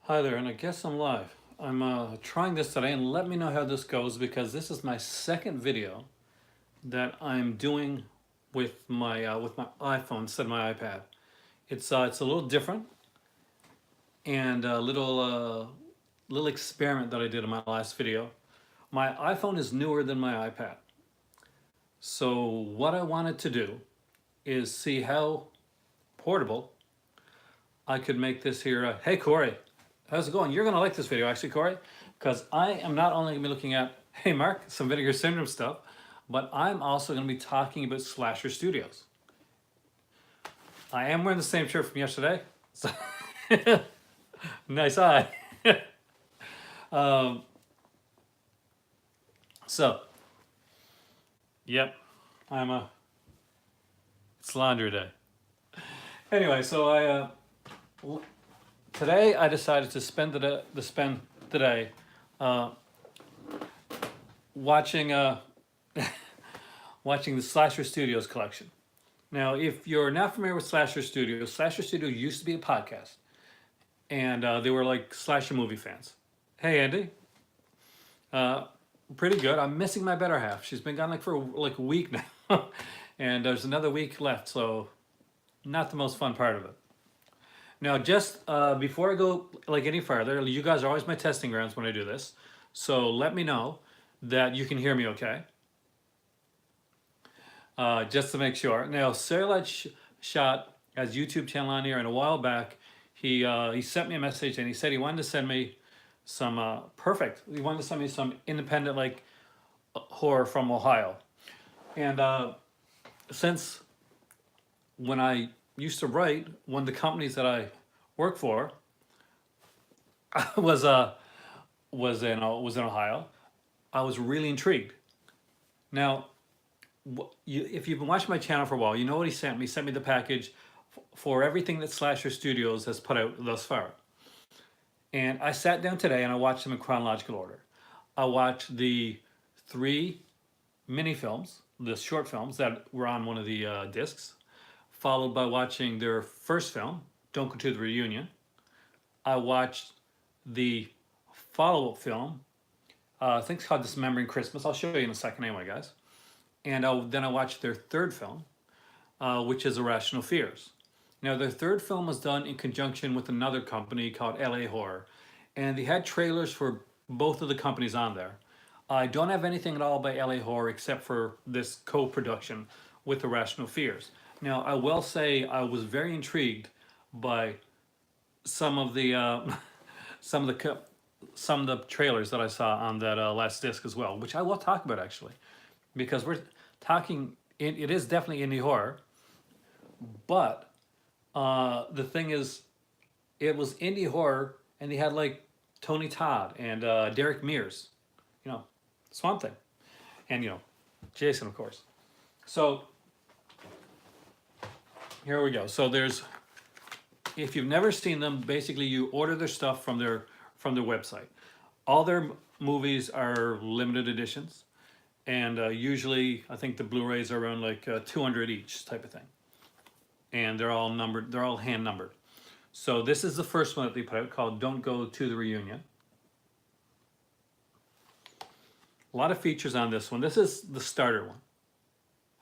Hi there, and I guess I'm live. I'm trying this today, and let me know how this goes because this is my second video that I'm doing with my iPhone instead of my iPad. It's a little different and a little experiment that I did in my last video. My iPhone is newer than my iPad, so what I wanted to do is see how portable I could make this here. Hey Corey, how's it going? You're gonna like this video actually, Corey, because I am not only gonna be looking at, hey Mark, some Vinegar Syndrome stuff, but I'm also gonna be talking about Slasher Studios. I am wearing the same shirt from yesterday, so nice eye. um, so, yep, it's laundry day. Anyway, so today I decided to spend the day uh, watching watching the Slasher Studios collection. Now, if you're not familiar with Slasher Studio used to be a podcast, and they were like slasher movie fans. Hey, Andy. Uh, Pretty good. I'm missing my better half. She's been gone like for like a week now, and there's another week left, so not the most fun part of it. Now, just before I go like any further, you guys are always my testing grounds when I do this, so let me know that you can hear me okay. Just to make sure. Now, Sarah shot as YouTube channel on here, and a while back, he sent me a message and he said he wanted to send me some perfect. He wanted to send me some independent like horror from Ohio, and since when I used to write, one of the companies that I work for was in Ohio. I was really intrigued. Now, if you've been watching my channel for a while, you know what he sent me. He sent me the package for everything that Slasher Studios has put out thus far. And I sat down today and I watched them in chronological order. I watched the 3 mini films, the short films that were on one of the discs, followed by watching their first film, Don't Go to the Reunion. I watched the follow-up film, I think it's called Dismembering Christmas. I'll show you in a second anyway, guys. And then I watched their third film, which is Irrational Fears. Now, their third film was done in conjunction with another company called LA Horror, and they had trailers for both of the companies on there. I don't have anything at all by LA Horror except for this co-production with Irrational Fears. Now, I will say I was very intrigued by some of the some of the some of the trailers that I saw on that last disc as well, which I will talk about actually, because we're talking. It is definitely indie horror, but the thing is, it was indie horror, and they had like Tony Todd and Derek Mears, you know, Swamp Thing, and Jason, of course. So here we go. So if you've never seen them, basically you order their stuff from their website. All their movies are limited editions, and usually I think the Blu-rays are around like 200 each type of thing, and they're all numbered. They're all hand numbered. So this is the first one that they put out called Don't Go to the Reunion. A lot of features on this one. This is the starter one.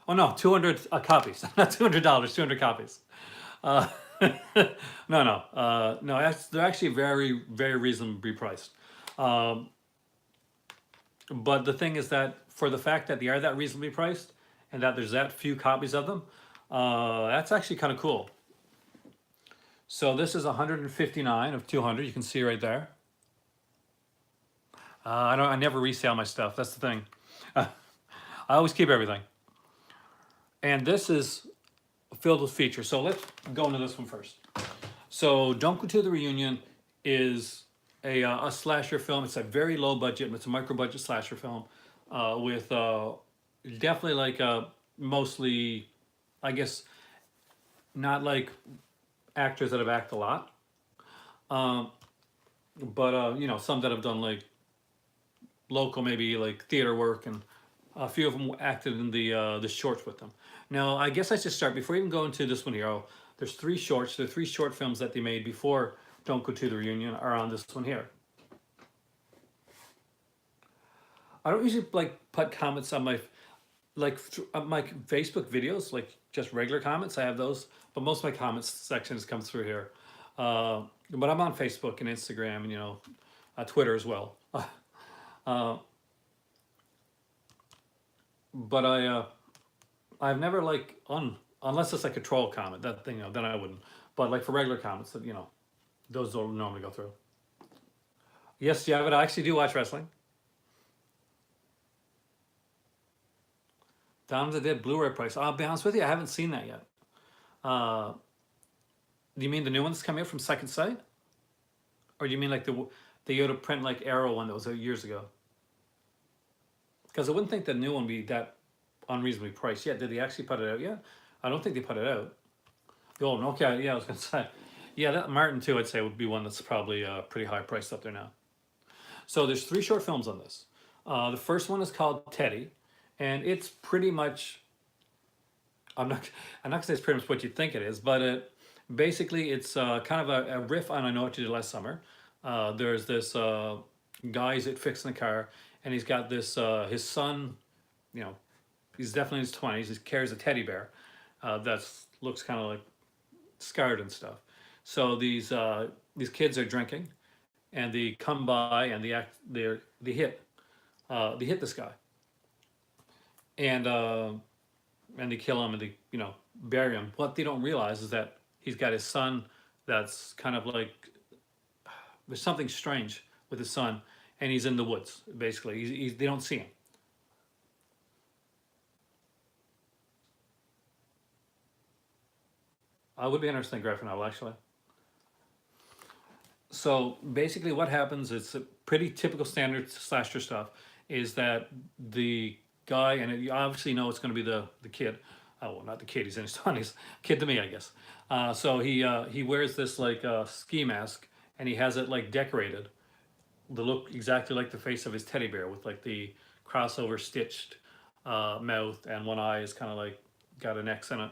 Oh no, 200 copies, not $200, 200 copies. Uh, no, they're actually very, very reasonably priced. Um, but the thing is that for the fact that they are that reasonably priced and that there's that few copies of them, that's actually kind of cool. So this is 159 of 200. You can see right there. I never resell my stuff. That's the thing. I always keep everything. And this is filled with features. So let's go into this one first. So Don't Go to the Reunion is a slasher film. It's a very low budget. It's a micro budget slasher film with definitely like mostly, I guess, not like actors that have acted a lot, but some that have done like local maybe like theater work, and a few of them acted in the shorts with them. Now, I guess I should start before I even go into this one here. There's 3 shorts. There are 3 short films that they made before Don't Go to the Reunion are on this one here. I don't usually like put comments on my my Facebook videos, like just regular comments. I have those, but most of my comments sections come through here. But I'm on Facebook and Instagram, and Twitter as well. uh, but I've never like unless it's like a troll comment that thing, then I wouldn't. But like for regular comments, that those don't normally go through. Yes, yeah, but I actually do watch wrestling. Dawn of the Dead Blu-ray price. I'll be honest with you, I haven't seen that yet. Uh, do you mean the new one that's coming out from Second Sight, or do you mean like the Yoda print like Arrow one that was out years ago? Because I wouldn't think the new one would be that unreasonably priced yet. Did they actually put it out yet? I don't think they put it out. Oh, okay, yeah, I was gonna say, yeah, that Martin too, I'd say would be one that's probably pretty high priced up there now. So there's 3 short films on this. The first one is called Teddy, and it's pretty much, I'm not gonna say it's pretty much what you think it is, but basically it's kind of a riff on I Know What You Did Last Summer. There's this guy who's fixing the car, and he's got this his son, he's definitely in his 20s. He carries a teddy bear that looks kind of like scarred and stuff. So these kids are drinking, and they come by and they hit this guy, and they kill him, and they bury him. What they don't realize is that he's got his son that's kind of like, there's something strange with his son, and he's in the woods basically. They don't see him. Would be interesting graphic novel actually. So basically what happens, it's a pretty typical standard slasher stuff, is that the guy, and you obviously know it's going to be the kid. Oh, well, not the kid, he's in his 20s. Kid to me, I guess. So he wears this like ski mask, and he has it like decorated to look exactly like the face of his teddy bear, with like the crossover stitched mouth, and one eye is kind of like got an X in it,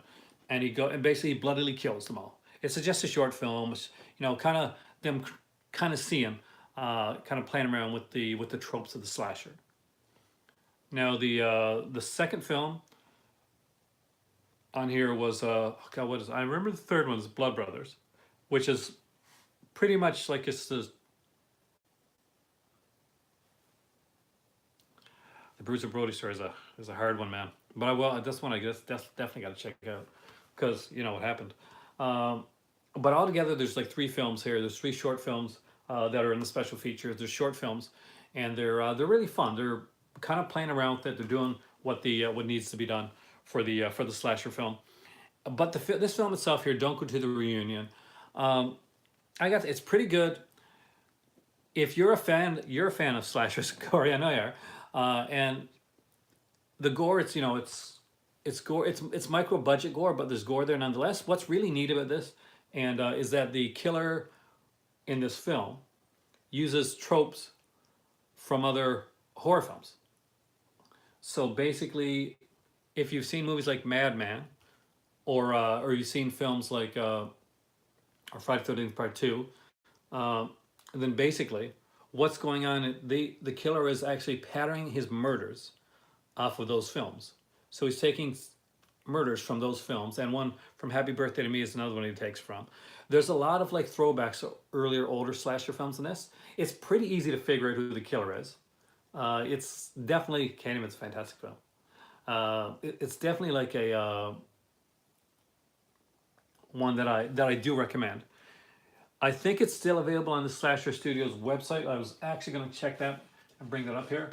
and and basically bloodily kills them all. It's just a short film. It's, kind of them kind of seeing, kind of playing around with the tropes of the slasher. Now the second film on here was God, what is it? I remember the third one is Blood Brothers, which is pretty much like it's the Bruiser Brody story is a hard one, man. But this one I guess definitely got to check out, because what happened. But altogether, there's like 3 films here. There's 3 short films that are in the special features. They're short films, and they're really fun. They're kind of playing around with it. They're doing what needs to be done for the slasher film. But this film itself here, Don't Go to the Reunion. It's pretty good. If you're a fan of slashers, Corey, I know you are. And the gore, it's gore. It's micro budget gore, but there's gore there nonetheless. What's really neat about this, and is that the killer in this film uses tropes from other horror films. So basically, if you've seen movies like Madman, or you've seen films like or Friday the 13th Part 2, then basically what's going on, the killer is actually patterning his murders off of those films. So he's taking murders from those films, and one from Happy Birthday to Me is another one he takes from. There's a lot of like throwbacks to earlier, older slasher films in this. It's pretty easy to figure out who the killer is. It's definitely, Candyman's a fantastic film. It's definitely like a one that I do recommend. I think it's still available on the Slasher Studios website. I was actually going to check that and bring that up here.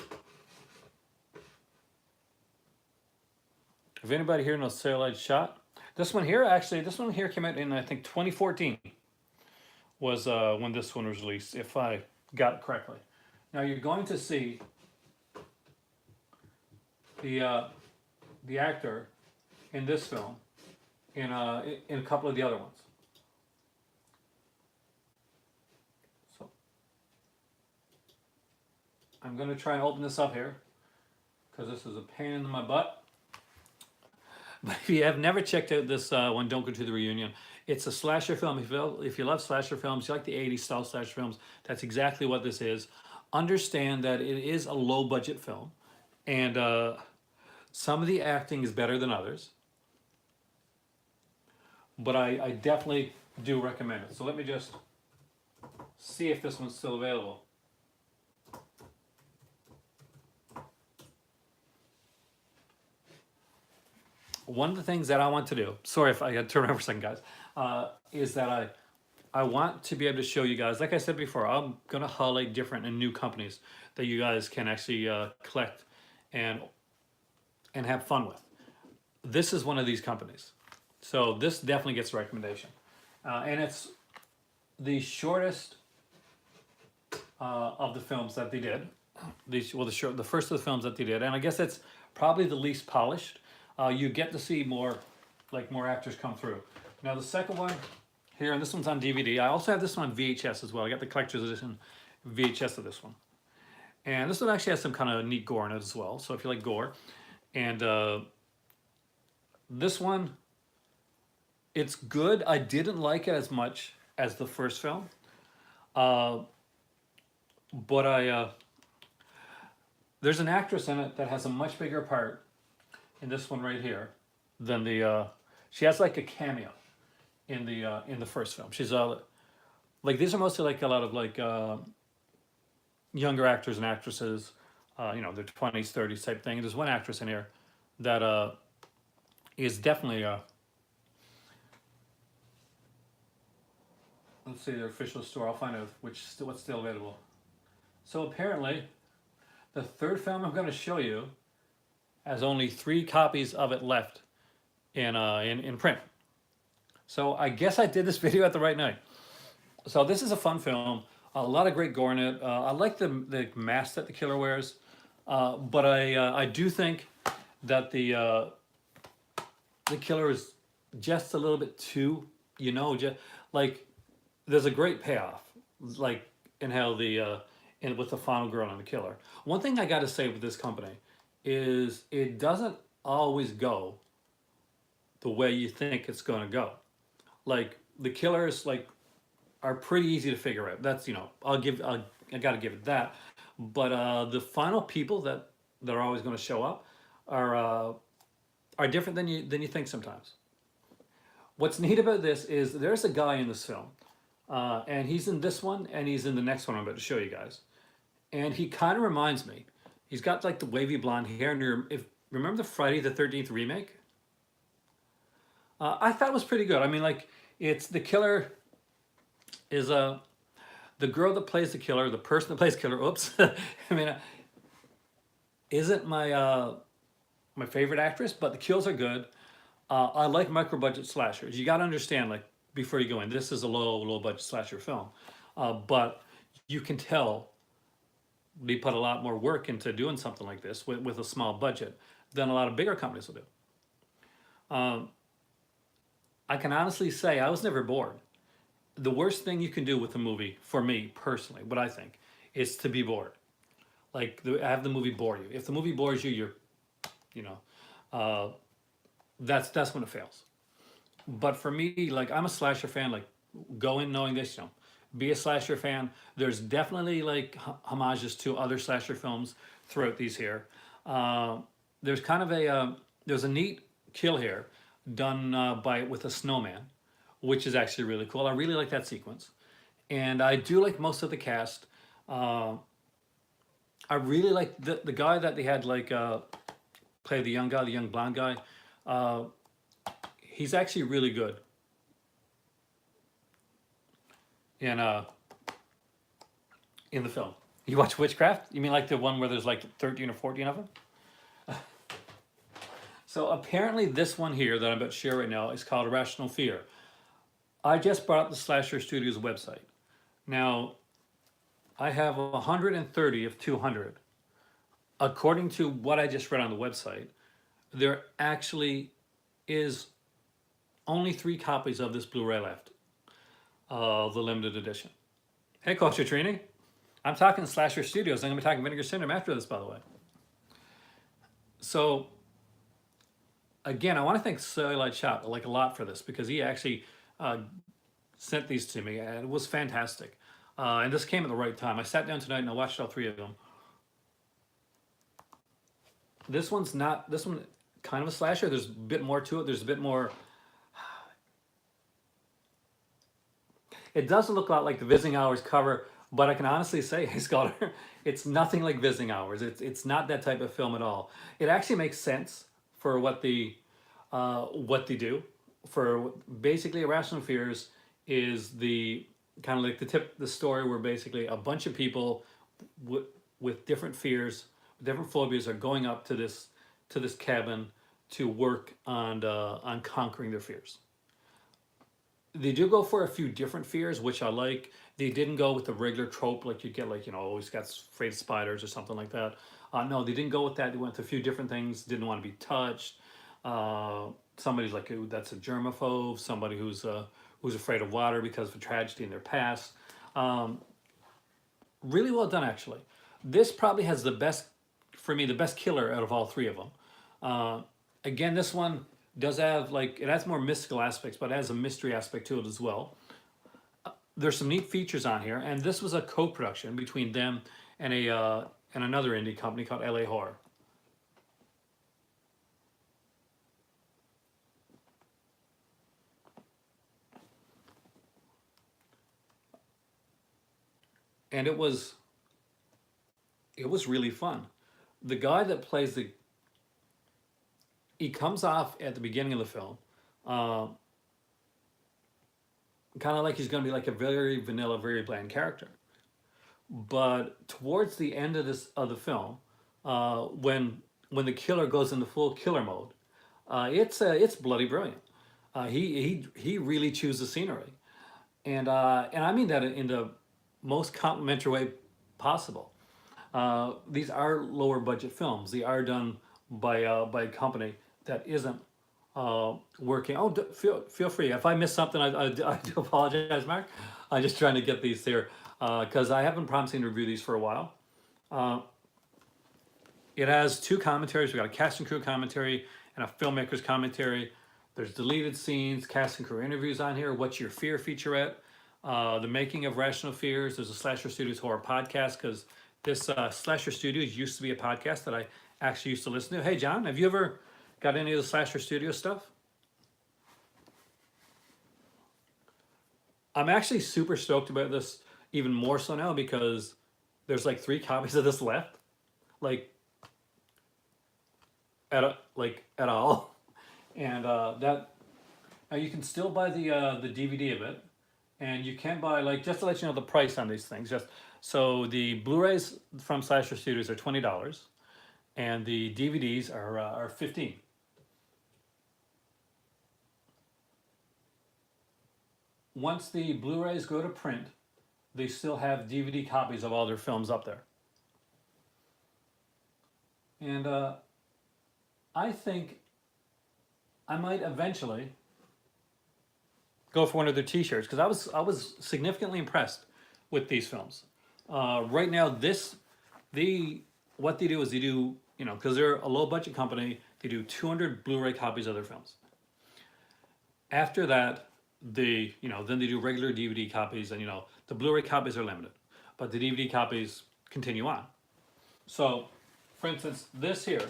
If anybody here knows Celluloid Shot, this one here came out in, I think, 2014 was when this one was released, if I got it correctly. Now you're going to see the actor in this film in a couple of the other ones. So I'm going to try and open this up here, because this is a pain in my butt. But if you have never checked out this one, don't go to the reunion. It's a slasher film. If you love slasher films, you like the 80s style slasher films, that's exactly what this is. Understand that it is a low budget film, and some of the acting is better than others, but I definitely do recommend it. So let me just see if this one's still available. One of the things that I want to do, sorry if I got to turn around for a second, guys, is that I want to be able to show you guys, like I said before, I'm going to highlight different and new companies that you guys can actually collect and have fun with. This is one of these companies. So this definitely gets a recommendation. And it's the shortest of the films that they did. The first of the films that they did. And I guess it's probably the least polished. You get to see more actors come through. Now the second one here, and this one's on DVD. I also have this one on VHS as well. I got the collector's edition VHS of this one. And this one actually has some kind of neat gore in it as well. So if you like gore. And this one, it's good. I didn't like it as much as the first film. But there's an actress in it that has a much bigger part in this one right here than she has like a cameo in the first film. She's like, these are mostly like a lot of like younger actors and actresses, you know, their 20s, 30s type thing. There's one actress in here that is definitely let's see their official store. I'll find out what's still available. So apparently, the third film I'm going to show you has only 3 copies of it left in print. So I guess I did this video at the right night. So this is a fun film. A lot of great gore in it. I like the mask that the killer wears, but I do think that the killer is just a little bit too, you know, just like there's a great payoff, like in how with the final girl and the killer. One thing I got to say with this company is it doesn't always go the way you think it's going to go. Like the killers are pretty easy to figure out. That's, you know, I got to give it that. But the final people that are always going to show up are different than you think sometimes. What's neat about this is there's a guy in this film, and he's in this one and he's in the next one I'm about to show you guys. And he kind of reminds me. He's got like the wavy blonde hair. And remember the Friday the 13th remake? I thought it was pretty good. I mean, like, it's the killer is the girl that plays the killer, the person that plays the killer. Oops, I mean, isn't my my favorite actress, but the kills are good. I like micro budget slashers. You got to understand, like, before you go in, this is a low budget slasher film, but you can tell they put a lot more work into doing something like this with a small budget than a lot of bigger companies will do. I can honestly say I was never bored. The worst thing you can do with a movie, for me personally, what I think, is to be bored. Like, have the movie bore you. If the movie bores you, that's when it fails. But for me, like, I'm a slasher fan. Like, go in knowing this, you know, be a slasher fan. There's definitely like homages to other slasher films throughout these here. There's kind of there's a neat kill here done with a snowman, which is actually really cool. I really like that sequence, and I do like most of the cast. I really like the guy that they had like play the young guy, the young blonde guy. He's actually really good. In the film. You watch Witchcraft? You mean like the one where there's like 13 or 14 of them? So apparently this one here that I'm about to share right now is called Irrational Fear. I just brought up the Slasher Studios website. Now, I have 130 of 200. According to what I just read on the website, there actually is only 3 copies of this Blu-ray left. The limited edition. Hey, Culture Trini. I'm talking Slasher Studios. I'm going to be talking Vinegar Syndrome after this, by the way. So, again, I want to thank Celluloid Shop like a lot for this because he actually uh, sent these to me and it was fantastic. And this came at the right time. I sat down tonight and I watched all three of them. This one's not, this one kind of a slasher. There's a bit more to it. There's a bit more, it does look a lot like the Visiting Hours cover, but I can honestly say, hey Scholar, it's nothing like Visiting Hours. It's not that type of film at all. It actually makes sense for what they do. For basically Irrational Fears is the kind of like the story where basically a bunch of people with different fears, different phobias are going up to this cabin to work on conquering their fears. They do go for a few different fears, which I like. They didn't go with the regular trope like you get, like, you know, always got afraid of spiders or something like that. No, they didn't go with that. They went to a few different things. Didn't want to be touched. Somebody's like, "Ooh, that's a germaphobe. Somebody who's afraid of water because of a tragedy in their past." Um, really well done, actually. This probably has the best, for me, the best killer out of all three of them. Uh, Again, this one does have like, it has more mystical aspects, but it has a mystery aspect to it as well. There's some neat features on here, and this was a co-production between them and and another indie company called LA Horror. And it was really fun. The guy that plays the, he comes off at the beginning of the film, uh, kind of like he's going to be like a very vanilla, very bland character. But towards the end of the film, when the killer goes into full killer mode, it's bloody brilliant. He really chews the scenery, and I mean that in the most complimentary way possible. These are lower budget films. They are done by a company that isn't working. Oh, feel free. If I miss something, I do apologize, Mark. I'm just trying to get these here because I have been promising to review these for a while. Uh, it has two commentaries. We got a cast and crew commentary and a filmmaker's commentary. There's deleted scenes, cast and crew interviews on here. What's your fear featurette? The making of Rational Fears. There's a Slasher Studios horror podcast because this Slasher Studios used to be a podcast that I actually used to listen to. Hey, John, have you ever got any of the Slasher Studio stuff? I'm actually super stoked about this, even more so now because there's like 3 copies of this left, like at all, and that now you can still buy the DVD of it, and you can buy, like, just to let you know the price on these things. Just so the Blu-rays from Slasher Studios are $20, and the DVDs are 15. Once the Blu-rays go to print, they still have DVD copies of all their films up there. And I think I might eventually go for one of their T-shirts because I was significantly impressed with these films. Right now, what they do is they do, you know, because they're a low budget company, they do 200 Blu-ray copies of their films. After that, then they do regular DVD copies, and the Blu-ray copies are limited, but the DVD copies continue on. So, for instance, this here,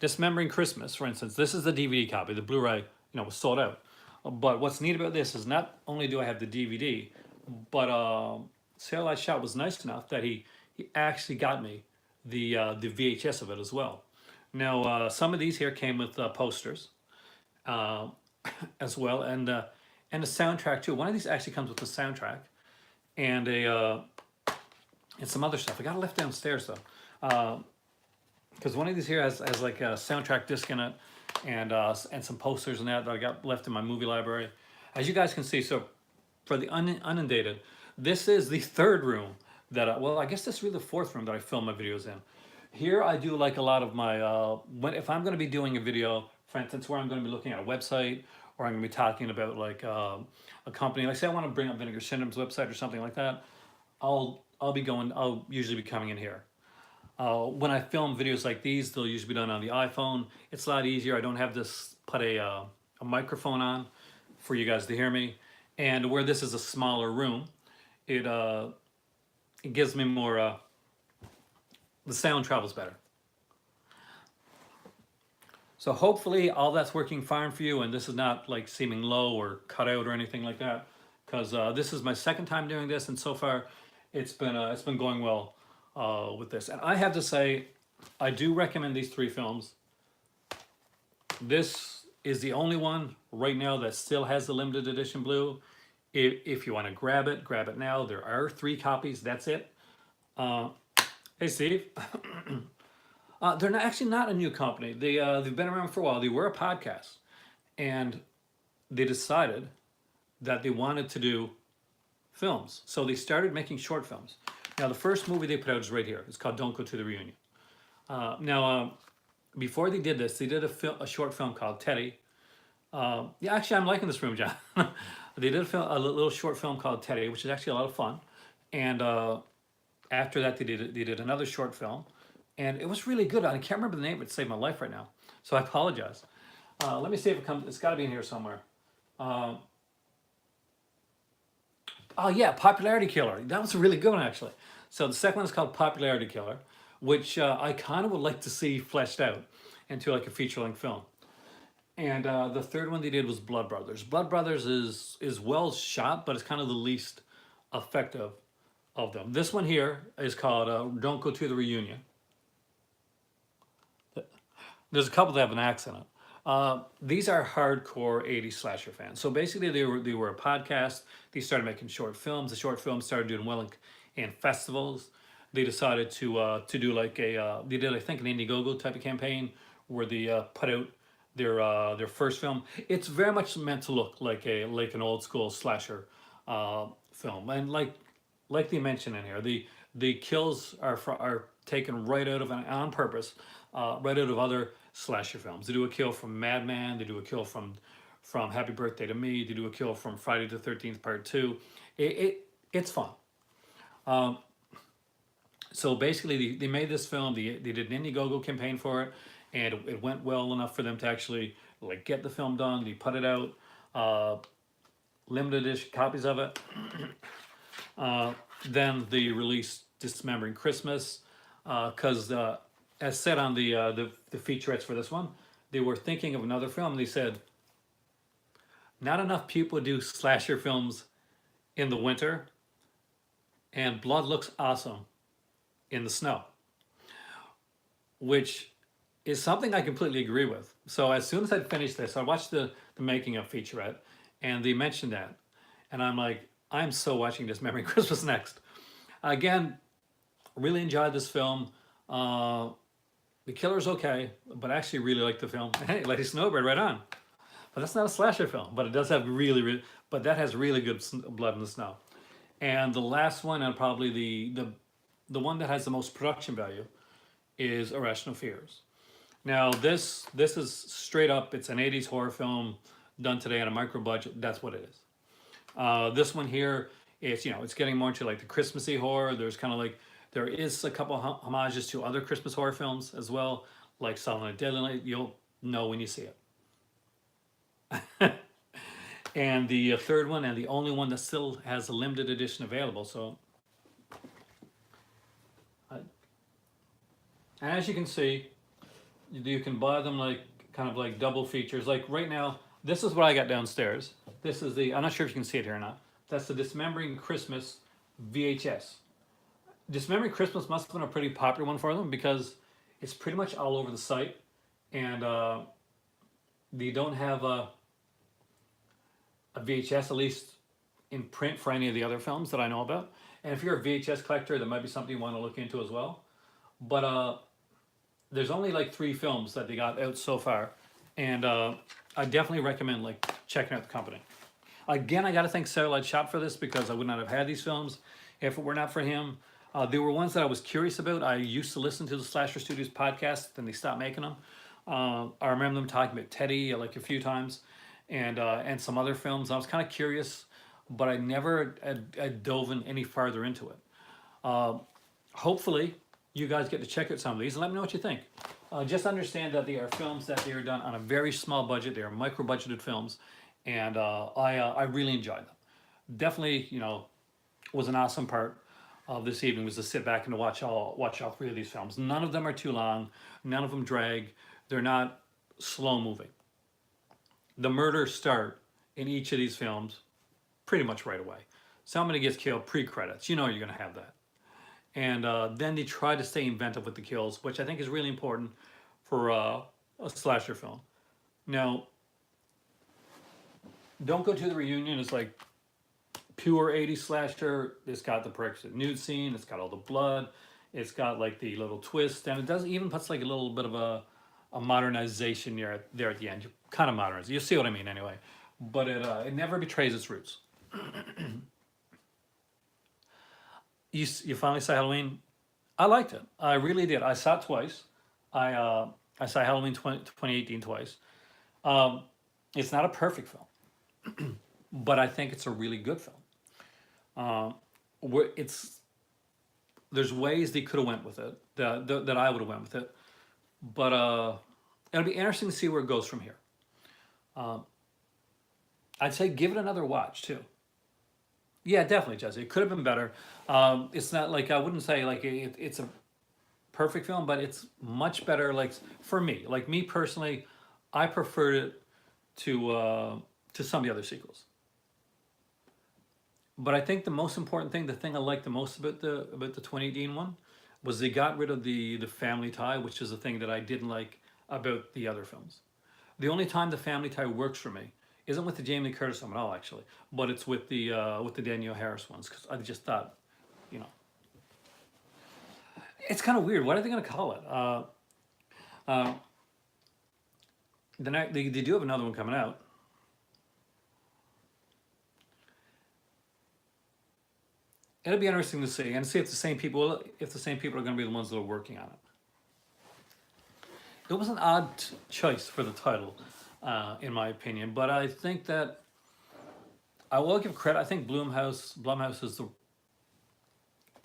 Dismembering Christmas, for instance, this is the DVD copy. The Blu-ray, was sold out. But what's neat about this is not only do I have the DVD, but Celluloid Shop was nice enough that he actually got me the VHS of it as well. Now, some of these here came with posters uh, as well, and a soundtrack too. One of these actually comes with a soundtrack and and some other stuff. I got it left downstairs though, because one of these here has like a soundtrack disc in it, and some posters and that I got left in my movie library. As you guys can see, so for the unindated, this is the third room that I guess this is really the fourth room that I film my videos in. Here I do like a lot of my if I'm going to be doing a video, for instance, where I'm going to be looking at a website, or I'm going to be talking about like a company, like say I want to bring up Vinegar Syndrome's website or something like that, I'll usually be coming in here. When I film videos like these, they'll usually be done on the iPhone. It's a lot easier. I don't have to put a microphone on for you guys to hear me. And where this is a smaller room, it it gives me more, the sound travels better. So hopefully all that's working fine for you, and this is not like seeming low or cut out or anything like that, because this is my second time doing this, and so far it's been going well with this. And I have to say, I do recommend these three films. This is the only one right now that still has the limited edition blue. If you want to grab it now. There are 3 copies. That's it. Hey, Steve. They're not, actually not a new company. They've been around for a while. They were a podcast, and they decided that they wanted to do films. So they started making short films. Now, the first movie they put out is right here. It's called Don't Go to the Reunion. Before they did this, they did a short film called Teddy. Yeah, actually, I'm liking this room, John. They did a little short film called Teddy, which is actually a lot of fun. And after that, they did another short film. And it was really good. I can't remember the name, but it saved my life right now. So I apologize. Let me see if it comes. It's got to be in here somewhere. Oh, yeah, Popularity Killer. That was a really good one, actually. So the second one is called Popularity Killer, which I kind of would like to see fleshed out into like a feature-length film. And the third one they did was Blood Brothers. Blood Brothers is well shot, but it's kind of the least effective of them. This one here is called Don't Go to the Reunion. There's a couple that have an axe in it. These are hardcore 80s slasher fans. So basically they were a podcast. They started making short films. The short films started doing well in festivals. They decided to do like they did, I think, an Indiegogo type of campaign where they put out their first film. It's very much meant to look like an old school slasher film. And like they mentioned in here, the kills are taken right out of, on purpose, right out of other slasher films. They do a kill from Madman. They do a kill from Happy Birthday to Me. They do a kill from Friday the 13th Part 2. It's fun. So basically, they made this film. They did an Indiegogo campaign for it, and it went well enough for them to actually like get the film done. They put it out, limited edition copies of it. Then they released Dismembering Christmas, because as said on the featurettes for this one, they were thinking of another film. They said, not enough people do slasher films in the winter, and blood looks awesome in the snow, which is something I completely agree with. So as soon as I'd finished this, I watched the making of featurette, and they mentioned that, and I'm like, I'm so watching Dismembering Christmas next. Again, really enjoyed this film. The killer's okay, but I actually really like the film. Hey, Lady Snowbird, right on. But that's not a slasher film, but it does have but that has really good blood in the snow. And the last one, and probably the one that has the most production value, is Irrational Fears. Now this is straight up, it's an 80s horror film done today on a micro budget. That's what it is. This one here, it's getting more into like the Christmassy horror. There's kind of like, there is a couple homages to other Christmas horror films as well, like Silent Night, Deadly Night. You'll know when you see it. And the third one, and the only one that still has a limited edition available. So, and as you can see, you can buy them like kind of like double features. Like right now, this is what I got downstairs. This is I'm not sure if you can see it here or not. That's the Dismembering Christmas VHS. Dismembering Christmas must have been a pretty popular one for them because it's pretty much all over the site, and they don't have a VHS, at least in print, for any of the other films that I know about. And if you're a VHS collector, that might be something you want to look into as well. But there's only like 3 films that they got out so far, and I definitely recommend like checking out the company. Again, I got to thank Satellite Shop for this, because I would not have had these films if it were not for him. They were ones that I was curious about. I used to listen to the Slasher Studios podcast, then they stopped making them. I remember them talking about Teddy like a few times, and some other films. I was kind of curious, but I never dove in any farther into it. Hopefully, you guys get to check out some of these and let me know what you think. Just understand that they are films that they are done on a very small budget. They are micro budgeted films, and I really enjoyed them. Definitely, was an awesome part of this evening was to sit back and to watch all three of these films. None of them are too long. None of them drag. They're not slow moving. The murders start in each of these films pretty much right away. Somebody gets killed pre-credits. You know you're going to have that. And then they try to stay inventive with the kills, which I think is really important for a slasher film. Now, Don't Go to the Reunion is like pure 80s slasher. It's got the prerequisite nude scene. It's got all the blood. It's got like the little twist, and it does even puts like a little bit of a modernization there at the end. Kind of modernize. You see what I mean, anyway. But it never betrays its roots. You finally saw Halloween. I liked it. I really did. I saw it twice. I saw Halloween 2018 twice. It's not a perfect film, but I think it's a really good film. It's there's ways they could have went with it that I would have went with it, but it'll be interesting to see where it goes from here. I'd say give it another watch too. Yeah, definitely, Jesse. It could have been better. It's not like I wouldn't say like it's a perfect film, but it's much better. Like for me, like me personally, I preferred it to some of the other sequels. But I think the most important thing, the thing I liked the most about the 2018 one, was they got rid of the family tie, which is a thing that I didn't like about the other films. The only time the family tie works for me isn't with the Jamie Lee Curtis one at all, actually, but it's with the Danielle Harris ones, because I just thought, you know, it's kind of weird. What are they going to call it? They do have another one coming out. It'll be interesting to see and see if the same people are going to be the ones that are working on it. It was an odd choice for the title, in my opinion, but I think that I will give credit. I think Blumhouse is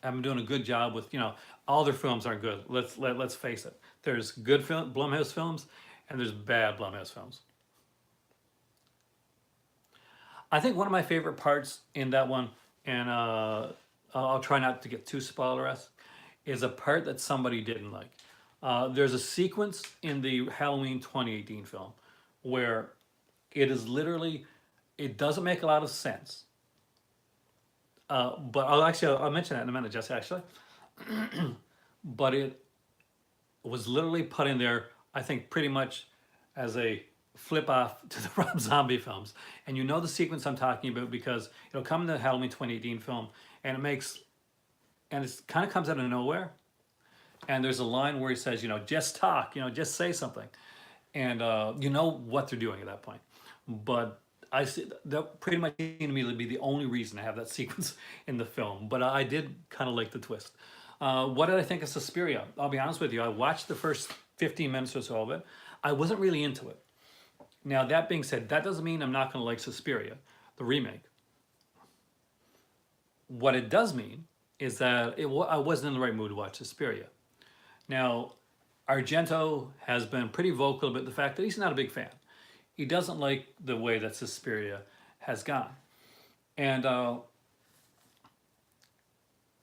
have been doing a good job with, all their films aren't good. Let's face it. There's good Blumhouse films and there's bad Blumhouse films. I think one of my favorite parts in that one, and I'll try not to get too spoiler-esque, is a part that somebody didn't like. There's a sequence in the Halloween 2018 film where it is literally, it doesn't make a lot of sense. But I'll mention that in a minute, Jesse, actually. But it was literally put in there, I think, pretty much as a flip off to the Rob Zombie films. And you know the sequence I'm talking about because it'll come in the Halloween 2018 film and it kind of comes out of nowhere. And there's a line where he says, just talk, just say something. And you know what they're doing at that point. But I see that pretty much seemed to me to be the only reason to have that sequence in the film. But I did kind of like the twist. What did I think of Suspiria? I'll be honest with you. I watched the first 15 minutes or so of it. I wasn't really into it. Now, that being said, that doesn't mean I'm not going to like Suspiria, the remake. What it does mean is that I wasn't in the right mood to watch Suspiria. Now, Argento has been pretty vocal about the fact that he's not a big fan. He doesn't like the way that Suspiria has gone. And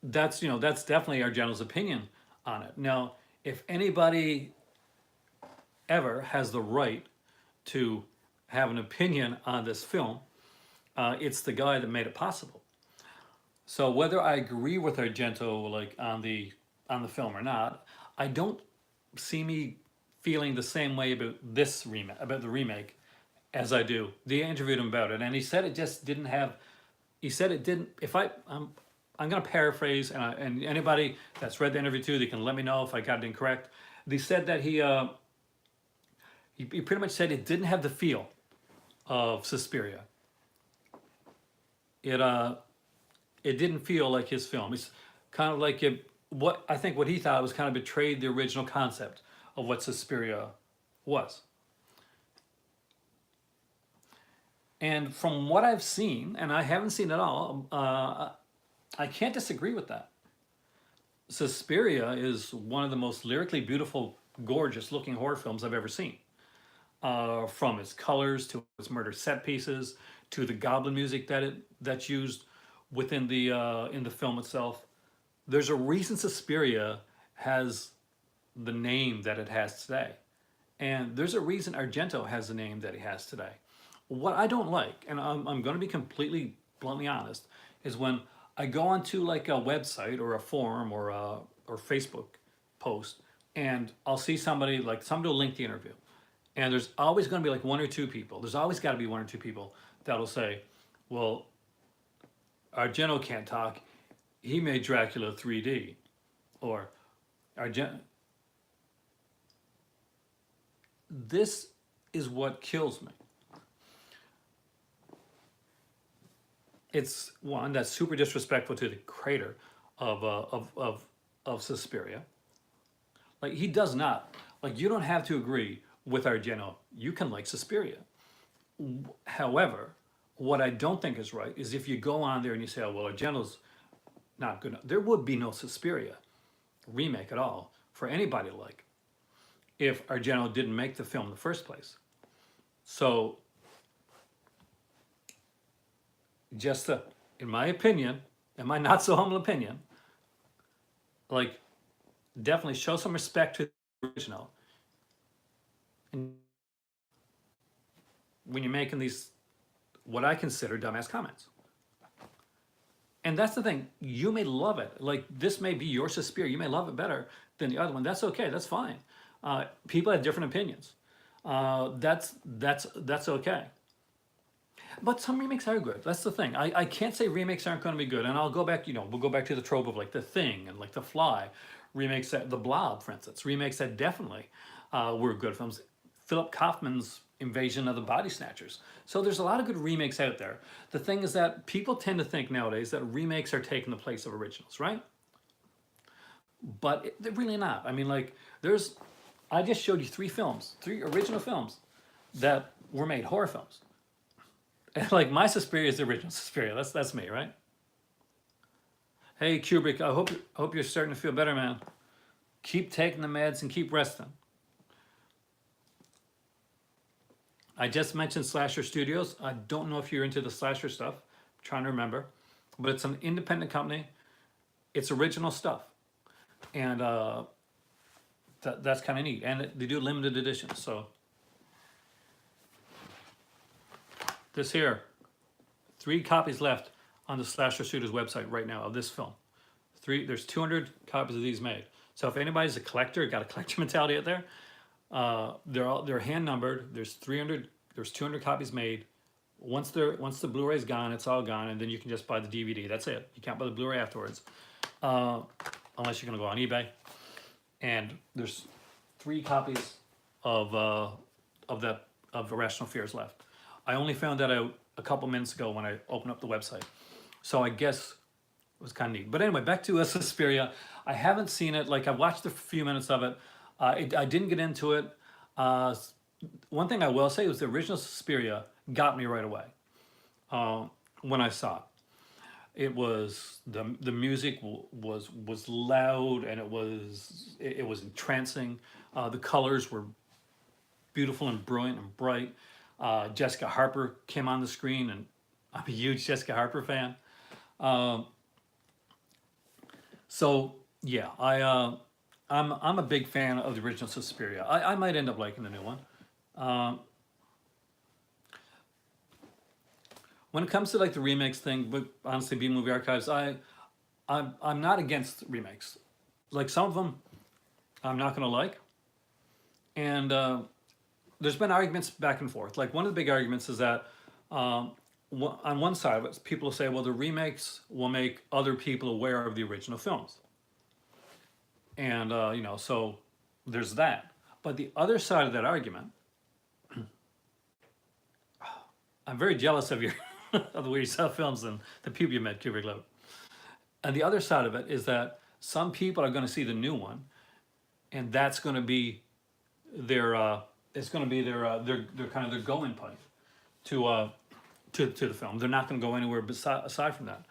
that's definitely Argento's opinion on it. Now, if anybody ever has the right to have an opinion on this film, it's the guy that made it possible. So whether I agree with Argento like on the film or not, I don't see me feeling the same way about the remake as I do. They interviewed him about it, and he said it just didn't have. He said it didn't. I'm going to paraphrase, and anybody that's read the interview too, they can let me know if I got it incorrect. They said that he pretty much said it didn't have the feel of Suspiria. It didn't feel like his film. It's kind of like what he thought was kind of betrayed the original concept of what Suspiria was. And from what I've seen, and I haven't seen it all, I can't disagree with that. Suspiria is one of the most lyrically beautiful, gorgeous looking horror films I've ever seen. From its colors to its murder set pieces to the goblin music that's used within the in the film itself. There's a reason Suspiria has the name that it has today, and there's a reason Argento has the name that he has today. What I don't like, and I'm going to be completely bluntly honest, is when I go onto like a website or a forum or Facebook post, and I'll see somebody will link the interview, and there's always going to be like one or two people. There's always got to be one or two people that'll say, "Well, Argento can't talk. He made Dracula 3D," or Argento. This is what kills me. It's one that's super disrespectful to the creator of Suspiria. Like he does not like you don't have to agree with Argento. You can like Suspiria. However, what I don't think is right is if you go on there and you say, "Oh well, Argento's not good enough," there would be no Suspiria remake at all for anybody to like if Argento didn't make the film in the first place. So just in my opinion, in my not so humble opinion, like definitely show some respect to the original. And when you're making these, what I consider dumbass comments. And that's the thing. You may love it. Like this may be your Suspiria. You may love it better than the other one. That's okay. That's fine. People have different opinions. That's okay. But some remakes are good. That's the thing. I can't say remakes aren't going to be good. And I'll go back, we'll go back to the trope of like The Thing and like The Fly. Remakes that, The Blob, for instance. Remakes that definitely were good films. Philip Kaufman's Invasion of the Body Snatchers. So there's a lot of good remakes out there. The thing is that people tend to think nowadays that remakes are taking the place of originals, right? But they're really not. I mean, like, I just showed you three original films that were made, horror films. And like my Suspiria is the original Suspiria. That's me, right? Hey Kubrick, I hope you're starting to feel better, man. Keep taking the meds and keep resting. I just mentioned Slasher Studios. I don't know if you're into the slasher stuff. I'm trying to remember, but it's an independent company. It's original stuff, and that's kind of neat. And they do limited editions. So this here, 3 copies left on the Slasher Studios website right now of this film. There's 200 copies of these made. So if anybody's a collector, got a collector mentality out there, they're hand numbered. There's 200 copies made. Once the Blu-ray's gone, it's all gone, and then you can just buy the DVD. That's it. You can't buy the Blu-ray afterwards, unless you're gonna go on eBay. And there's 3 copies of Irrational Fears left. I only found that out a couple minutes ago when I opened up the website. So I guess it was kind of neat. But anyway, back to Suspiria. I haven't seen it. Like I watched a few minutes of it. I didn't get into it. One thing I will say was the original Suspiria got me right away when I saw it. It was the music was loud and it was entrancing. The colors were beautiful and brilliant and bright. Jessica Harper came on the screen, and I'm a huge Jessica Harper fan. So yeah, I'm a big fan of the original Suspiria. I might end up liking the new one. When it comes to like the remakes thing, but honestly, B Movie Archives, I'm not against remakes. Like some of them, I'm not gonna like, and there's been arguments back and forth. Like one of the big arguments is that on one side of it, people will say, well, the remakes will make other people aware of the original films. And, so there's that. But the other side of that argument, I'm very jealous of of the way you sell films and the people you met, Kubrick Love. And the other side of it is that some people are going to see the new one, and that's going to be their, it's going to be their kind of their going point to the film. They're not going to go anywhere aside from that.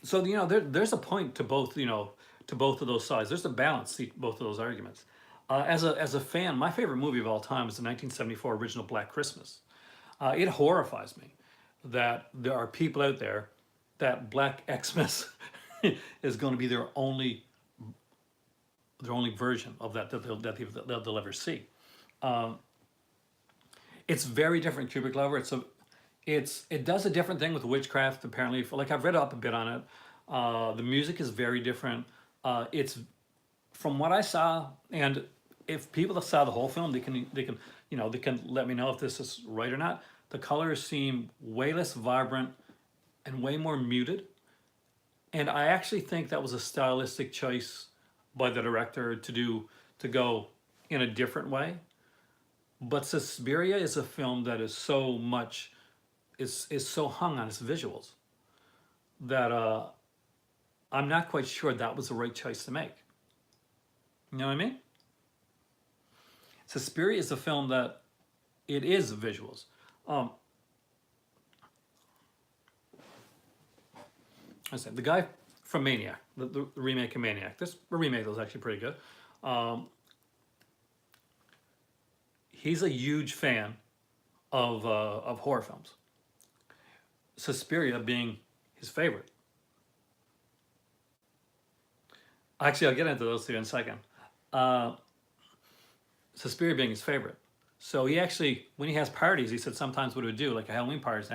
So there's a point to both, to both of those sides. There's a balance to both of those arguments. As a fan, my favorite movie of all time is the 1974 original Black Christmas. It horrifies me that there are people out there that Black Xmas is going to be their only version of that they'll ever see. It's very different. Cubic Lever. It does a different thing with witchcraft. Apparently, like I've read up a bit on it. The music is very different. It's from what I saw, and if people that saw the whole film, they can let me know if this is right or not. The colors seem way less vibrant and way more muted. And I actually think that was a stylistic choice by the director to go in a different way. But Suspiria is a film that is so hung on its visuals that I'm not quite sure that was the right choice to make. You know what I mean? Suspiria is a film that it is visuals. I said the guy from Maniac, the remake of Maniac. This remake was actually pretty good. He's a huge fan of horror films. Suspiria being his favorite. Actually, I'll get into those two in a second. Suspiria being his favorite. So he actually, when he has parties, he said sometimes what he would do, like a Halloween party,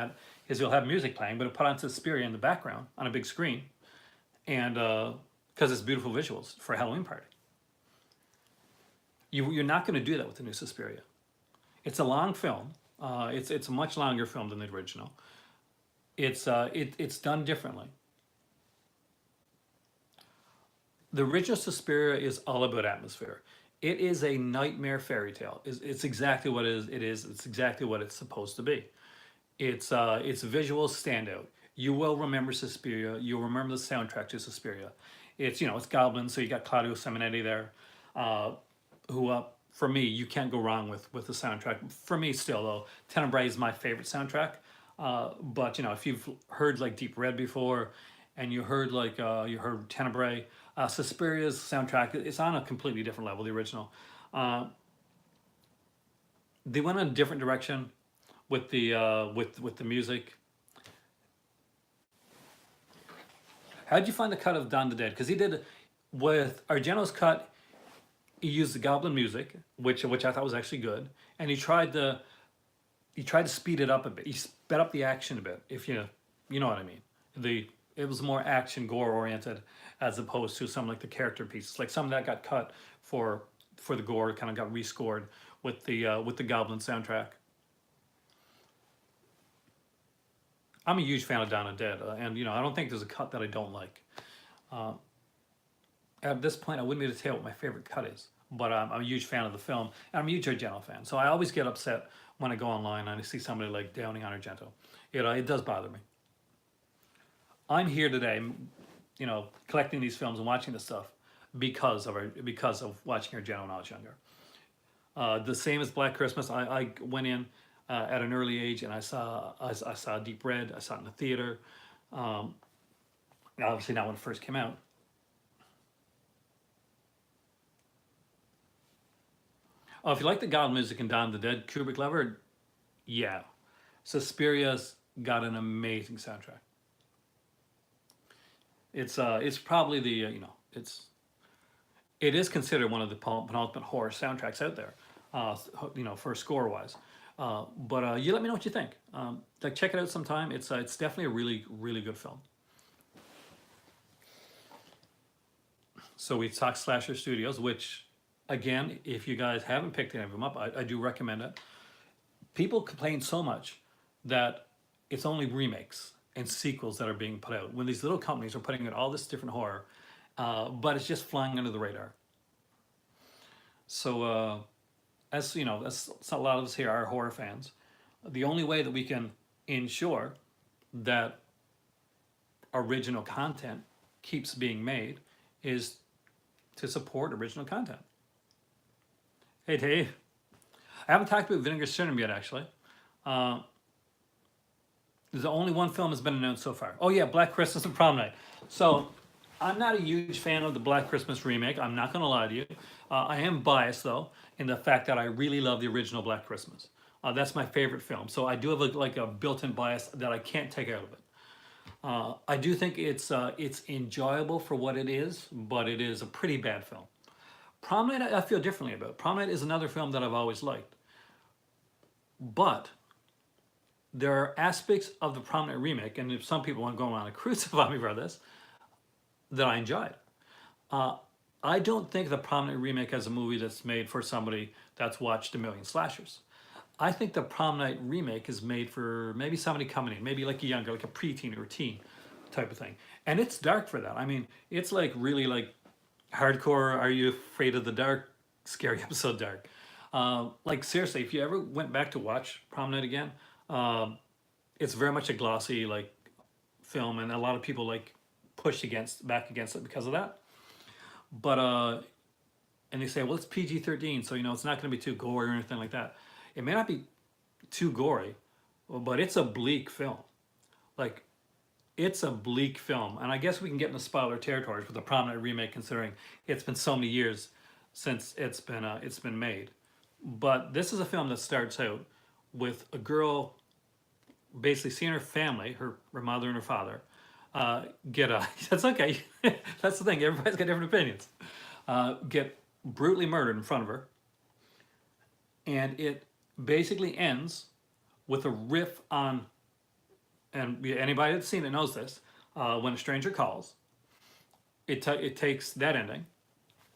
is he'll have music playing, but he'll put on Suspiria in the background on a big screen, and because it's beautiful visuals for a Halloween party. You're not going to do that with the new Suspiria. It's a long film. It's a much longer film than the original. It's done differently. The original Suspiria is all about atmosphere. It is a nightmare fairy tale. It's exactly what it is. It's exactly what it's supposed to be. Its visuals stand out. You will remember Suspiria. You'll remember the soundtrack to Suspiria. It's goblins, so you got Claudio Simonetti there, who for me, you can't go wrong with the soundtrack. For me, still though, Tenebrae is my favorite soundtrack. But if you've heard like Deep Red before, and you heard Tenebrae, Suspiria's soundtrack is on a completely different level. The original, they went in a different direction with the music. How did you find the cut of Dawn of the Dead? Because he did with Argento's cut. He used the goblin music, which I thought was actually good, and he tried to speed it up a bit. He sped up the action a bit, if you know what I mean. It was more action gore oriented as opposed to some like the character pieces. Like some of that got cut for the gore, kind of got rescored with the Goblin soundtrack. I'm a huge fan of Dawn of the Dead, and I don't think there's a cut that I don't like. At this point, I wouldn't be able to tell what my favorite cut is, but I'm a huge fan of the film, and I'm a huge Argento fan. So I always get upset when I go online and I see somebody like downing on Argento. It does bother me. I'm here today, collecting these films and watching this stuff because of watching Argento when I was younger. The same as Black Christmas. I went in at an early age and I saw Deep Red. I saw it in the theater. Obviously not when it first came out. If you like the goblin music in Dawn of the Dead, Kubrick Lever, yeah. Suspiria's got an amazing soundtrack. It's probably it is considered one of the penultimate horror soundtracks out there, for score wise. But you let me know what you think. Check it out sometime. It's definitely a really, really good film. So we talked Slasher Studios, which, again, if you guys haven't picked any of them up, I do recommend it. People complain so much that it's only remakes and sequels that are being put out when these little companies are putting out all this different horror, but it's just flying under the radar. So, as a lot of us here are horror fans. The only way that we can ensure that original content keeps being made is to support original content. Hey Dave, I haven't talked about Vinegar Syndrome yet, actually. There's only one film that's been announced so far. Oh yeah, Black Christmas and Prom Night. So I'm not a huge fan of the Black Christmas remake. I'm not going to lie to you. I am biased though in the fact that I really love the original Black Christmas. That's my favorite film. So I do have like a built-in bias that I can't take out of it. I do think it's enjoyable for what it is, but it is a pretty bad film. Prom Night, I feel differently about. Prom Night is another film that I've always liked, but there are aspects of the Prom Night remake, and if some people want to go around and crucify me for this, that I enjoyed. Uh, I don't think the Prom Night remake is a movie that's made for somebody that's watched a million slashers. I think the Prom Night remake is made for maybe somebody coming in, maybe like a younger, like a preteen or a teen type of thing. And it's dark for that. I mean, it's like really like hardcore, Are You Afraid of the Dark? Scary episode dark. Like seriously, if you ever went back to watch Prom Night again, it's very much a glossy like film, and a lot of people like pushed back against it because of that. But and they say, well, it's PG-13, so it's not going to be too gory or anything like that. It may not be too gory, but it's a bleak film. Like, it's a bleak film, and I guess we can get into spoiler territories with the Prom Night remake, considering it's been so many years since it's been made. But this is a film that starts out with a girl basically seeing her family, her mother and her father, get a. That's okay. That's the thing. Everybody's got different opinions. Get brutally murdered in front of her, and it basically ends with a riff on. And anybody that's seen it knows this. When a stranger calls, it takes that ending,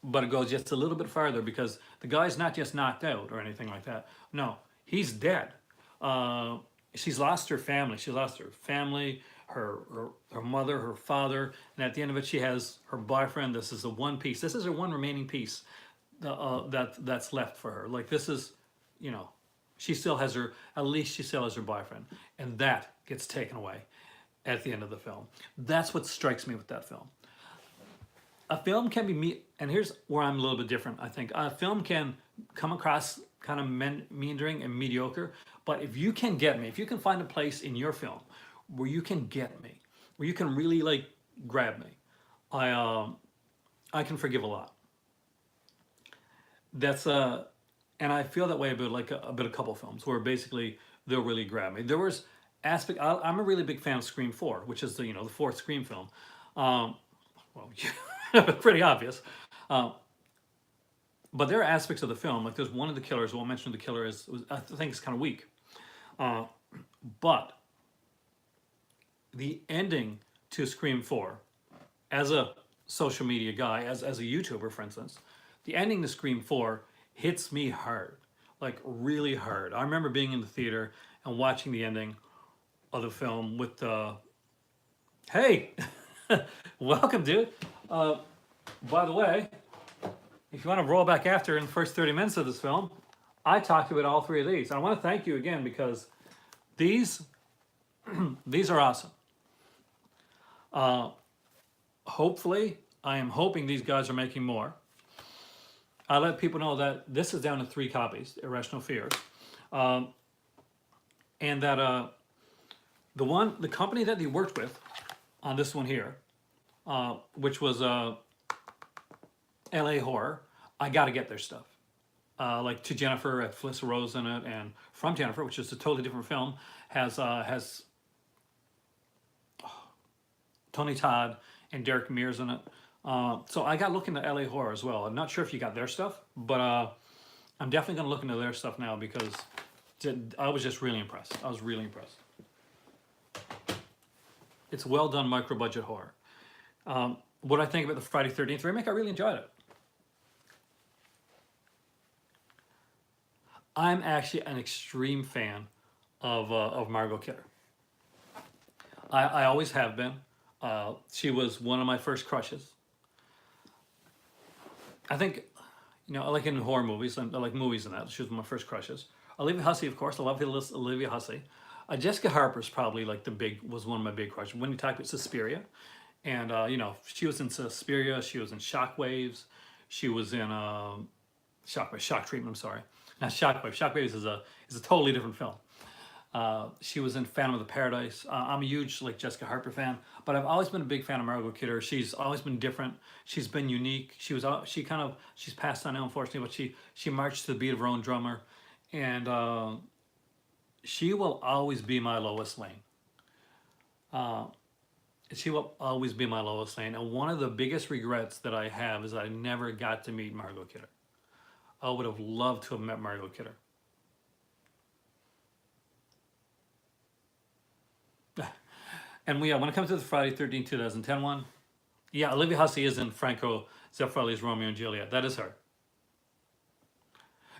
but it goes just a little bit farther because the guy's not just knocked out or anything like that. No, he's dead. She's lost her family. She lost her family, her mother, her father, and at the end of it, she has her boyfriend. This is the one piece. This is her one remaining piece that's left for her. Like this is, she still has her. At least she still has her boyfriend, and that gets taken away at the end of the film. That's what strikes me with that film. A film can be and here's where I'm a little bit different. I think a film can come across kind of meandering and mediocre, but if you can get me, if you can find a place in your film where you can get me, where you can really like grab me, I can forgive a lot. That's and I feel that way about like a couple films where basically they'll really grab me. There was I'm a really big fan of Scream 4, which is the fourth Scream film. Well, pretty obvious. But there are aspects of the film, like there's one of the killers. I won't mention who the killer is. I think it's kind of weak. But the ending to Scream 4, as a social media guy, as a YouTuber, for instance, the ending to Scream 4 hits me hard, like really hard. I remember being in the theater and watching the ending of the film with hey, welcome, dude. By the way, if you want to roll back after in the first 30 minutes of this film, I talked about all three of these. And I want to thank you again because these these are awesome. Hopefully, I am hoping these guys are making more. I let people know that this is down to 3 copies, Irrational Fears. And that the company that they worked with on this one here, which was LA Horror, I got to get their stuff. Like To Jennifer at Felissa Rose in it, and From Jennifer, which is a totally different film, has Tony Todd and Derek Mears in it. So I got looking at LA Horror as well. I'm not sure if you got their stuff, but I'm definitely going to look into their stuff now because I was just really impressed. I was really impressed. It's well done micro budget horror. What I think about the Friday 13th remake, I really enjoyed it. I'm actually an extreme fan of Margot Kidder. I always have been. She was one of my first crushes. I think, I like in horror movies, and I like movies and that. She was one of my first crushes. Olivia Hussey, of course. I love Olivia Hussey. Jessica Harper's probably like was one of my big crushes. When you talk about Suspiria, and she was in Suspiria. She was in Shockwaves. She was in Shock Treatment. I'm sorry, not Shockwave. Shockwaves is a totally different film. She was in Phantom of the Paradise. I'm a huge like Jessica Harper fan, but I've always been a big fan of Margot Kidder. She's always been different. She's been unique. She's passed on now, unfortunately, but she marched to the beat of her own drummer, and she will always be my Lois Lane. Uh, she will always be my Lois Lane. And one of the biggest regrets that I have is I never got to meet Margot Kidder. I would have loved to have met Margot Kidder. And when it comes to the Friday 13, 2010 one, yeah, Olivia Hussey is in Franco Zeffirelli's Romeo and Juliet. That is her.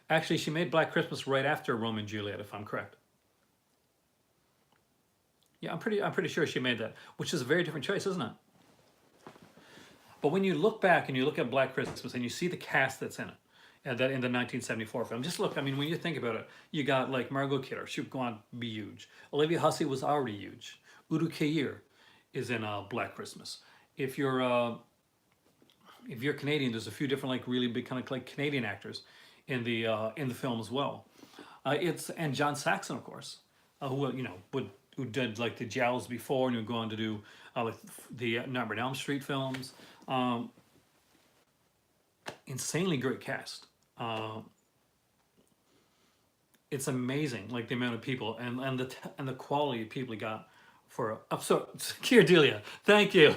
Actually, she made Black Christmas right after Romeo and Juliet, if I'm correct. Yeah, I'm pretty sure she made that, which is a very different choice, isn't it? But when you look back and you look at Black Christmas and you see the cast that's in it, and that in the 1974 film, just look. I mean, when you think about it, you got like Margot Kidder. She would go on to be huge. Olivia Hussey was already huge. Udo Kier is in Black Christmas. If you're Canadian, there's a few different like really big kind of like Canadian actors in the film as well. And John Saxon, of course, who did like the Jowls before and who would go on to do like the Nightmare on Elm Street films. Insanely great cast. It's amazing, like the amount of people and the quality of people he got for. So, Keir Delia, thank you.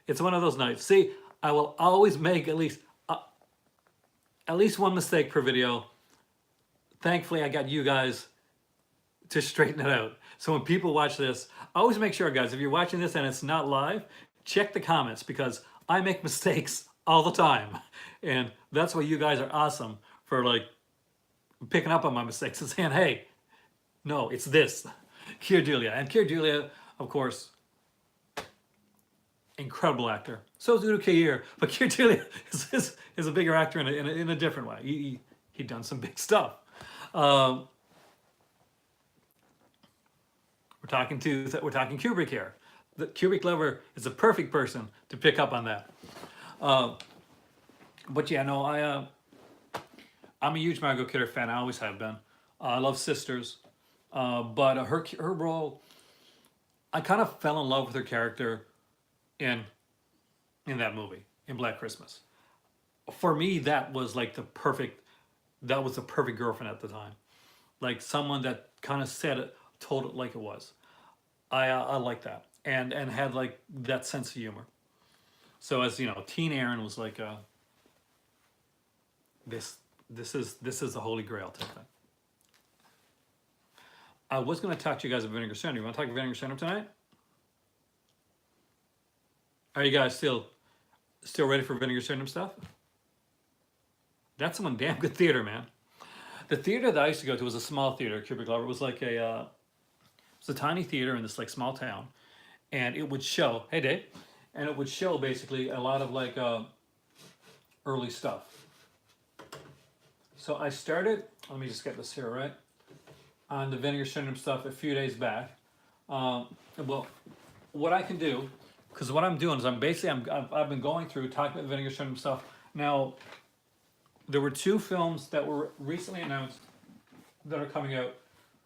It's one of those nights. See, I will always make at least one mistake per video. Thankfully, I got you guys to straighten it out. So when people watch this, always make sure, guys, if you're watching this and it's not live, check the comments because I make mistakes all the time. And that's why you guys are awesome for like picking up on my mistakes and saying, hey, no, it's this. Keir Delia. And Keir Delia, of course, incredible actor. So is Udo Kier, but Keir Delia is a bigger actor in a different way. He done some big stuff. We're talking Kubrick here. The Kubrick lover is a perfect person to pick up on that. But yeah, no, I'm a huge Margot Kidder fan. I always have been. I love Sisters, but her role, I kind of fell in love with her character in that movie, in Black Christmas. For me, that was like the perfect girlfriend at the time, like someone that kind of told it like it was. I like that, and had like that sense of humor. So as you know, Teen Aaron was like this is the Holy Grail type thing. I was going to talk to you guys about Vinegar Syndrome. You want to talk about Vinegar Syndrome tonight? Are you guys still ready for Vinegar Syndrome stuff? That's some damn good theater, man. The theater that I used to go to was a small theater. Kubrick Lover. It was like it was a tiny theater in this like small town, and it would show. Hey, Dave. And it would show basically a lot of like early stuff. So I started. Let me just get this here right on the Vinegar Syndrome stuff a few days back. Well, what I can do, because what I'm doing is I've been going through talking about Vinegar Syndrome stuff. Now, there were 2 films that were recently announced that are coming out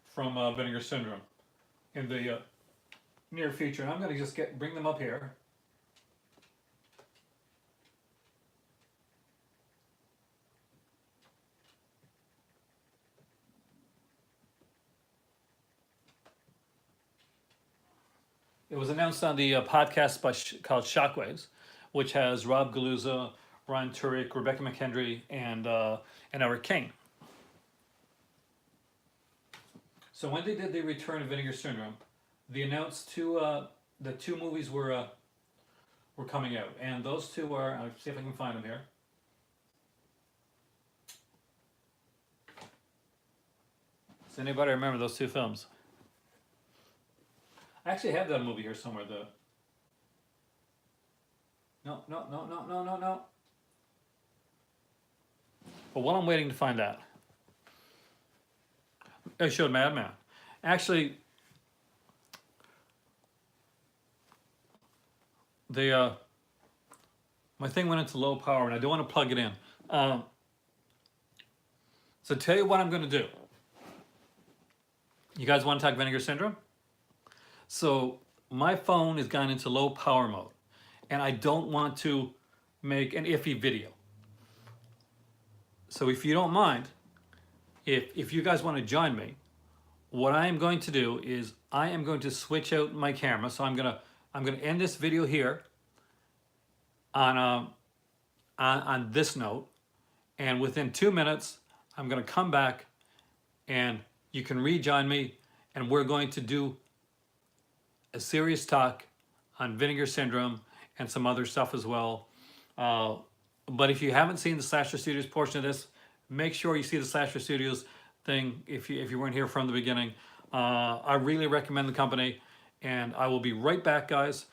from Vinegar Syndrome in the near future. And I'm going to just bring them up here. It was announced on the podcast called Shockwaves, which has Rob Galuzza, Ryan Turek, Rebecca McKendry, and Eric Kane. So when they did the return of Vinegar Syndrome, they announced the 2 movies were coming out, and those 2 are. I'll see if I can find them here. Does anybody remember those 2 films? I actually have that movie here somewhere. No. But while I'm waiting to find that, I showed Madman. Actually, my thing went into low power, and I don't want to plug it in. So tell you what I'm going to do. You guys want to talk vinegar syndrome? So my phone has gone into low power mode and I don't want to make an iffy video. So if you don't mind, if you guys want to join me, what I am going to do is I am going to switch out my camera. So I'm gonna end this video here on this note, and within 2 minutes I'm gonna come back and you can rejoin me, and we're going to do a serious talk on vinegar syndrome and some other stuff as well. But if you haven't seen the Slasher Studios portion of this, make sure you see the Slasher Studios thing if you weren't here from the beginning. I really recommend the company, and I will be right back, guys.